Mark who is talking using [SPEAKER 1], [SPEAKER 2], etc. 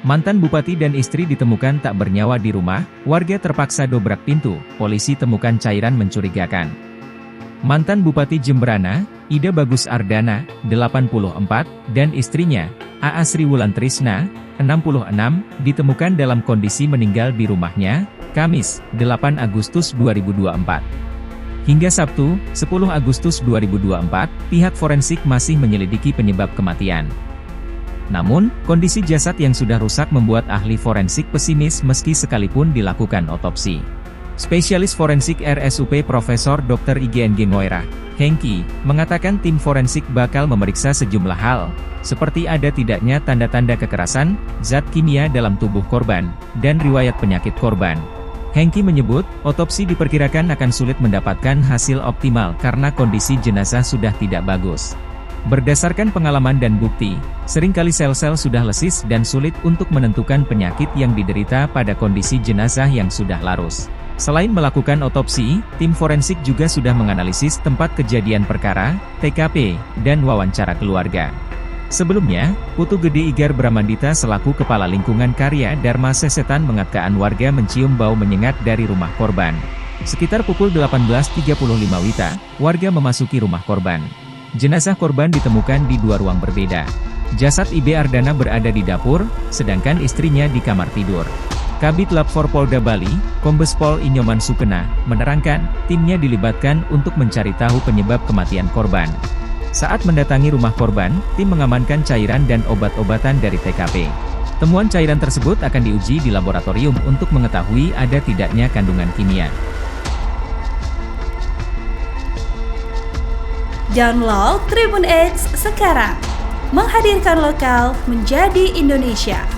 [SPEAKER 1] Mantan bupati dan istri ditemukan tak bernyawa di rumah, warga terpaksa dobrak pintu, polisi temukan cairan mencurigakan. Mantan Bupati Jemberana, Ida Bagus Ardana, 84, dan istrinya, A.A. Sri Wulantrisna, 66, ditemukan dalam kondisi meninggal di rumahnya, Kamis, 8 Agustus 2024. Hingga Sabtu, 10 Agustus 2024, pihak forensik masih menyelidiki penyebab kematian. Namun, kondisi jasad yang sudah rusak membuat ahli forensik pesimis meski sekalipun dilakukan otopsi. Spesialis forensik RSUP Profesor Dr. IGNG Ngoira, Hengki, mengatakan tim forensik bakal memeriksa sejumlah hal, seperti ada tidaknya tanda-tanda kekerasan, zat kimia dalam tubuh korban, dan riwayat penyakit korban. Hengki menyebut, otopsi diperkirakan akan sulit mendapatkan hasil optimal karena kondisi jenazah sudah tidak bagus. Berdasarkan pengalaman dan bukti, seringkali sel-sel sudah lesis dan sulit untuk menentukan penyakit yang diderita pada kondisi jenazah yang sudah larus. Selain melakukan otopsi, tim forensik juga sudah menganalisis tempat kejadian perkara, TKP, dan wawancara keluarga. Sebelumnya, Putu Gede Igar Bramandita selaku Kepala Lingkungan Karya Dharma Sesetan mengatakan warga mencium bau menyengat dari rumah korban. Sekitar pukul 18.35 WITA, warga memasuki rumah korban. Jenazah korban ditemukan di dua ruang berbeda. Jasad Ibe Ardana berada di dapur, sedangkan istrinya di kamar tidur. Kabid Lab 4 Polda Bali, Kombes Pol Inyoman Sukena, menerangkan, timnya dilibatkan untuk mencari tahu penyebab kematian korban. Saat mendatangi rumah korban, tim mengamankan cairan dan obat-obatan dari TKP. Temuan cairan tersebut akan diuji di laboratorium untuk mengetahui ada tidaknya kandungan kimia.
[SPEAKER 2] Download Tribun X sekarang, menghadirkan lokal menjadi Indonesia.